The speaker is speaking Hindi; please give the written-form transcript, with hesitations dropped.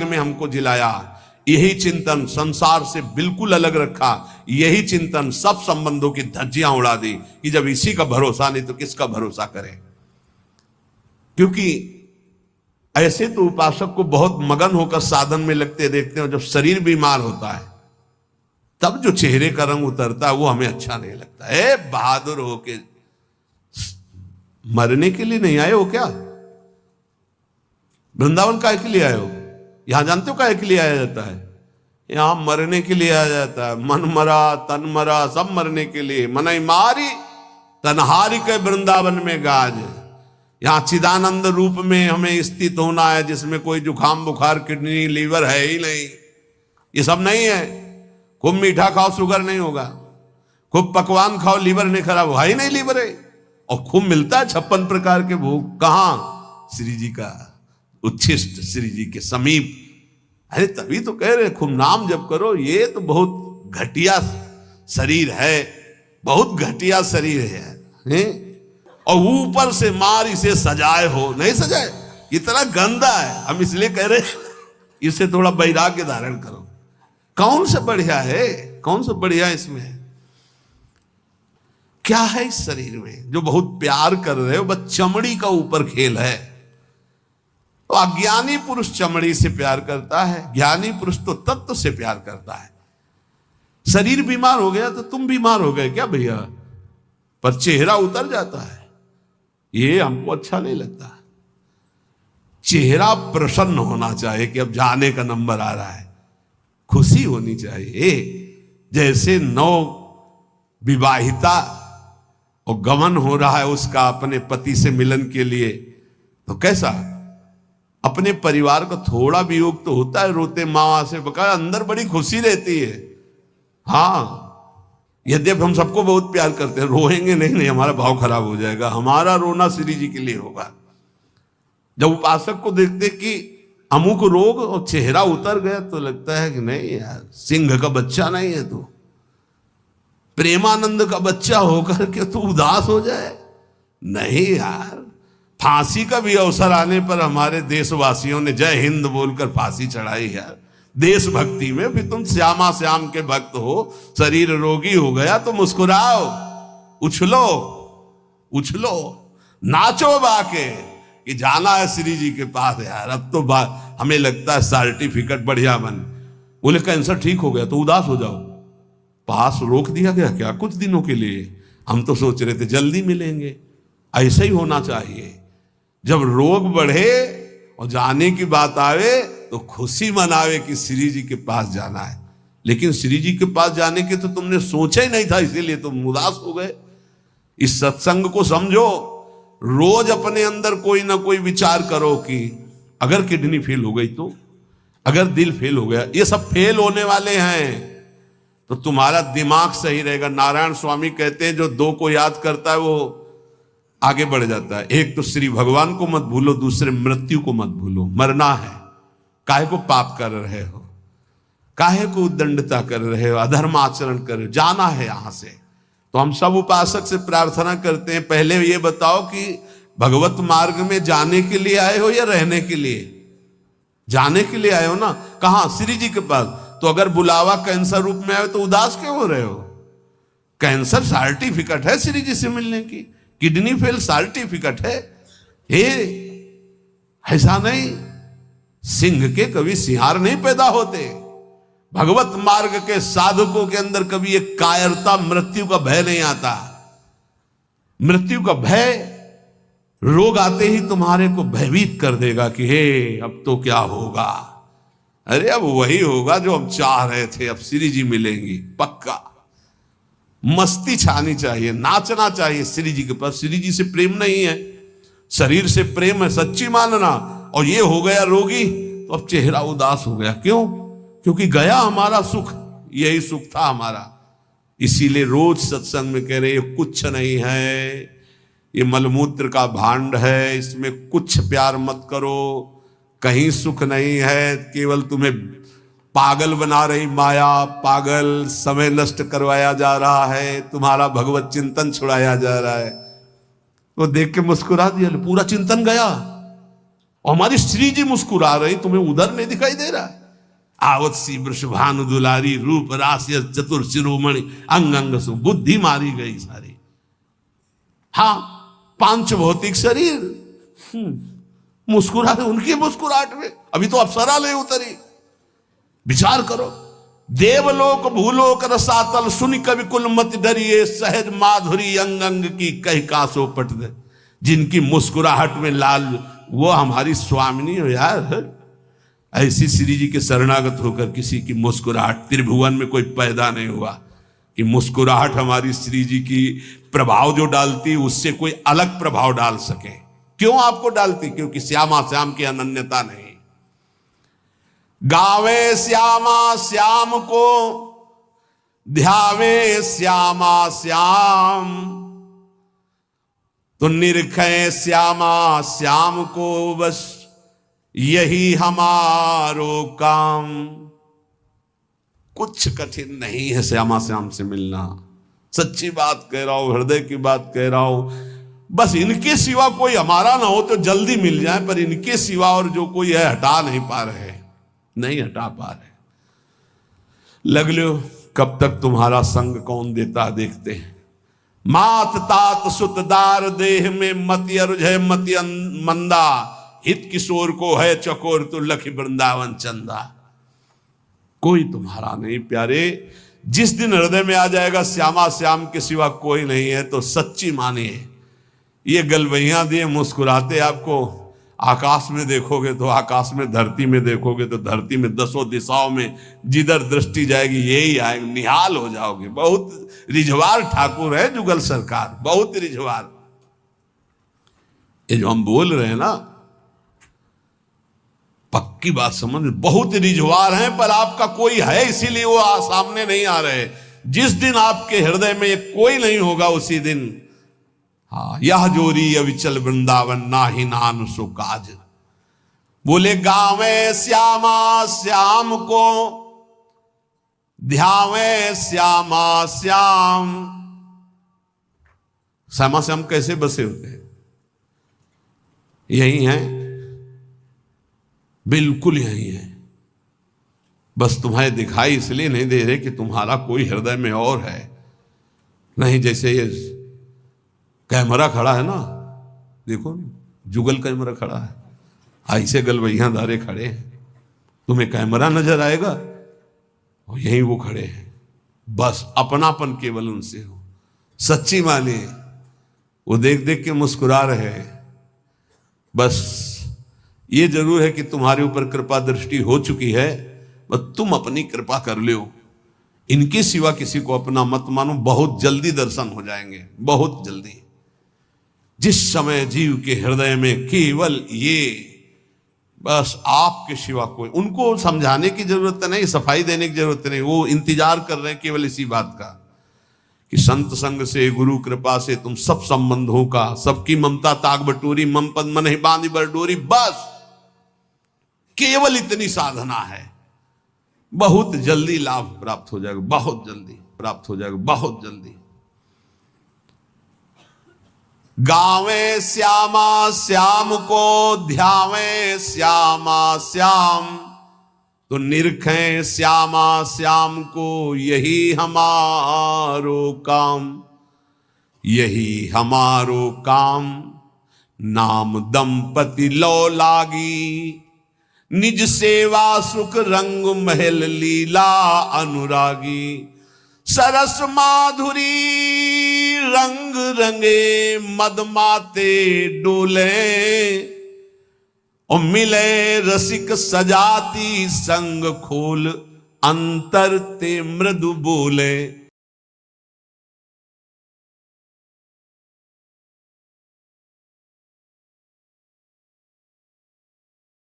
मार्ग में हमको जिलाया। यही चिंतन संसार से बिल्कुल अलग रखा। यही चिंतन सब संबंधों की धज्जियां उड़ा दी कि जब इसी का भरोसा नहीं तो किसका भरोसा करें। क्योंकि ऐसे तो उपासक को बहुत मगन होकर साधन में लगते देखते हैं, जब शरीर बीमार होता है तब जो चेहरे का रंग उतरता है वो हमें अच्छा नहीं लगता है। बहादुर होके मरने के लिए नहीं आए हो क्या? वृंदावन काहे के लिए आए हो? यहां जानते हो काहे के लिए आया जाता है? यहां मरने के लिए आया जाता है। मन मरा तन मरा सब मरने के लिए। मनई मारी तनहारी के वृंदावन में गाज। यहां चिदानंद रूप में हमें स्थित होना है, जिसमें कोई जुखाम बुखार किडनी लीवर है ही नहीं। ये सब नहीं है। खूब मीठा खाओ शुगर नहीं होगा, खूब पकवान खाओ लीवर नहीं खराब होगा ही नहीं, लीवर है। और खूब मिलता है 56 प्रकार के भोग। कहां? श्री जी का उच्छिष्ट, श्री जी के समीप। अरे तभी तो कह रहे खूब नाम जप करो। ये तो बहुत घटिया शरीर है, बहुत घटिया शरीर है? और ऊपर से मार इसे सजाए हो, नहीं सजाए, इतना गंदा है। हम इसलिए कह रहे इसे थोड़ा वैराग्य धारण करो। कौन सा बढ़िया है? कौन सा बढ़िया इसमें? क्या है इस शरीर में जो बहुत प्यार कर रहे हो? बस चमड़ी का ऊपर खेल है। तो अज्ञानी पुरुष चमड़ी से प्यार करता है, ज्ञानी पुरुष तो तत्व से प्यार करता है। शरीर बीमार हो गया तो तुम बीमार हो गए क्या भैया? पर चेहरा उतर जाता है, ये हमको अच्छा नहीं लगता। चेहरा प्रसन्न होना चाहिए कि अब जाने का नंबर आ रहा है, खुशी होनी चाहिए। जैसे नौ विवाहिता और गमन हो रहा है उसका अपने पति से मिलन के लिए, तो कैसा अपने परिवार का थोड़ा वियोग तो होता है, रोते माँ से बका, अंदर बड़ी खुशी रहती है। हाँ, यद्यपि हम सबको बहुत प्यार करते हैं, रोएंगे नहीं, हमारा भाव खराब हो जाएगा। हमारा रोना श्री जी के लिए होगा। जब उपासक को देखते कि अमुक रोग और चेहरा उतर गया तो लगता है कि नहीं यार, सिंह का बच्चा नहीं है तू, प्रेमानंद का बच्चा होकर के तू उदास हो जाए। नहीं यार, फांसी का भी अवसर आने पर हमारे देशवासियों ने जय हिंद बोलकर फांसी चढ़ाई यार, देशभक्ति में। फिर तुम श्यामा श्याम के भक्त हो, शरीर रोगी हो गया तो मुस्कुराओ, उछलो उछलो, नाचो बाके कि जाना है श्री जी के पास यार। अब तो हमें लगता है सर्टिफिकेट बढ़िया बन। बोले कैंसर ठीक हो गया तो उदास हो जाओ, पास रोक दिया गया क्या कुछ दिनों के लिए? हम तो सोच रहे थे जल्दी मिलेंगे। ऐसा ही होना चाहिए। जब रोग बढ़े और जाने की बात आवे तो खुशी मनावे कि श्री जी के पास जाना है। लेकिन श्री जी के पास जाने के तो तुमने सोचा ही नहीं था, इसीलिए तुम उदास हो गए। इस सत्संग को समझो। रोज अपने अंदर कोई ना कोई विचार करो कि अगर किडनी फेल हो गई तो, अगर दिल फेल हो गया, ये सब फेल होने वाले हैं तो तुम्हारा दिमाग सही रहेगा। नारायण स्वामी कहते हैं जो दो को याद करता है वो आगे बढ़ जाता है। एक तो श्री भगवान को मत भूलो, दूसरे मृत्यु को मत भूलो। मरना है, काहे को पाप कर रहे हो, काहे को उद्दंडता कर रहे हो, अधर्म आचरण कर रहे हो, जाना है यहां से। तो हम सब उपासक से प्रार्थना करते हैं, पहले ये बताओ कि भगवत मार्ग में जाने के लिए आए हो या रहने के लिए? जाने के लिए आए हो ना। कहां? श्री जी के पास। तो अगर बुलावा कैंसर रूप में आए तो उदास क्यों हो रहे हो? कैंसर सर्टिफिकेट है श्री जी से मिलने की, किडनी फेल सर्टिफिकेट है। हे ऐसा नहीं, सिंह के कभी सिंहार नहीं पैदा होते। भगवत मार्ग के साधकों के अंदर कभी एक कायरता, मृत्यु का भय नहीं आता। मृत्यु का भय रोग आते ही तुम्हारे को भयभीत कर देगा कि हे अब तो क्या होगा। अरे अब वही होगा जो हम चाह रहे थे, अब श्री जी मिलेंगी पक्का। मस्ती छानी चाहिए, नाचना चाहिए श्री जी के पास। श्री जी से प्रेम नहीं है, शरीर से प्रेम है, सच्ची मानना। और ये हो गया रोगी तो अब चेहरा उदास हो गया। क्यों? क्योंकि गया हमारा सुख, यही सुख था हमारा। इसीलिए रोज सत्संग में कह रहे ये कुछ नहीं है, ये मलमूत्र का भांड है, इसमें कुछ प्यार मत करो, कहीं सुख नहीं है। केवल तुम्हें पागल बना रही माया, पागल समय नष्ट करवाया जा रहा है, तुम्हारा भगवत चिंतन छुड़ाया जा रहा है। तो देख के मुस्कुरा दिया, पूरा चिंतन गया। और हमारी श्री जी मुस्कुरा रही, तुम्हें उधर नहीं दिखाई दे रहा? आवत सी वृषभानु दुलारी, रूप रास्य चतुर शिरोमणि, अंग अंग सु बुद्धि मारी गई सारी। हाँ, पांच भौतिक शरीर मुस्कुरा रहे, उनकी मुस्कुराहट में अभी तो अप्सरा ले उतरी। विचार करो, देवलोक भूलोक रसातल, सुनि कवि कुल मत डरिए, सहज माधुरी अंग अंग की कही कासो पट दे। जिनकी मुस्कुराहट में लाल, वो हमारी स्वामिनी हो यार। ऐसी श्री जी के शरणागत होकर किसी की मुस्कुराहट, त्रिभुवन में कोई पैदा नहीं हुआ कि मुस्कुराहट हमारी श्री जी की प्रभाव जो डालती उससे कोई अलग प्रभाव डाल सके। क्यों आपको डालती? क्योंकि श्यामा श्याम की अनन्यता नहीं। गावे श्यामा श्याम को, ध्यावे श्यामा श्याम, तो निरखे श्यामा श्याम को, बस यही हमारो काम। कुछ कठिन नहीं है श्यामा श्याम से मिलना। सच्ची बात कह रहा हूं, हृदय की बात कह रहा हूं। बस इनके सिवा कोई हमारा ना हो तो जल्दी मिल जाए, पर इनके सिवा और जो कोई है हटा नहीं पा रहे, नहीं हटा पा रहे। लग लो कब तक तुम्हारा संग कौन देता देखते हैं। मात तात सुतदार देह में मति अरुझ मति मंदा, हित किशोर को है चकोर तो लख वृंदावन चंदा। कोई तुम्हारा नहीं प्यारे। जिस दिन हृदय में आ जाएगा श्यामा श्याम के सिवा कोई नहीं है, तो सच्ची मानिए ये गलवैया दिए मुस्कुराते आपको आकाश में देखोगे तो आकाश में, धरती में देखोगे तो धरती में, दसों दिशाओं में जिधर दृष्टि जाएगी यही आएगी, निहाल हो जाओगे। बहुत रिझवार ठाकुर है जुगल सरकार, बहुत रिझवार। ये जो हम बोल रहे हैं ना, पक्की बात समझ, बहुत रिझवार हैं, पर आपका कोई है इसीलिए वो सामने नहीं आ रहे। जिस दिन आपके हृदय में कोई नहीं होगा उसी दिन, हाँ, यह जोरी अविचल वृंदावन नाही नान सो काज। बोले गावे श्यामा श्याम को, ध्यावे श्यामा श्याम। श्यामा श्याम कैसे बसे होते हैं? यही हैं, बिल्कुल यही है। बस तुम्हें दिखाई इसलिए नहीं दे रहे कि तुम्हारा कोई हृदय में और है। नहीं, जैसे ये कैमरा खड़ा है ना, देखो जुगल कैमरा खड़ा है, ऐसे गलवैया धारे खड़े हैं, तुम्हें कैमरा नजर आएगा और यहीं वो खड़े हैं। बस अपनापन केवल उनसे हो। सच्ची मानिए, वो देख देख के मुस्कुरा रहे हैं। बस ये जरूर है कि तुम्हारे ऊपर कृपा दृष्टि हो चुकी है, बस तुम अपनी कृपा कर लो। इनके सिवा किसी को अपना मत मानो, बहुत जल्दी दर्शन हो जाएंगे, बहुत जल्दी। जिस समय जीव के हृदय में केवल ये, बस आपके सिवा कोई, उनको समझाने की जरूरत नहीं, सफाई देने की जरूरत नहीं, वो इंतजार कर रहे हैं केवल इसी बात का कि संत संग से, गुरु कृपा से तुम सब संबंधों का, सबकी ममता ताक बटोरी, मम पद मन ही बांधी बरडोरी। बस केवल इतनी साधना है, बहुत जल्दी लाभ प्राप्त हो जाएगा, बहुत जल्दी प्राप्त हो जाएगा, बहुत जल्दी। गावे श्यामा श्याम को, ध्यावे श्यामा श्याम, तो निरखें श्यामा श्याम को, यही हमारो काम, यही हमारो काम। नाम दंपति लो लागी, निज सेवा सुख रंग महल लीला अनुरागी। सरस माधुरी रंग रंगे, मद माते डोले, और मिले रसिक सजाती संग खोल, अंतर ते मृदु बोले।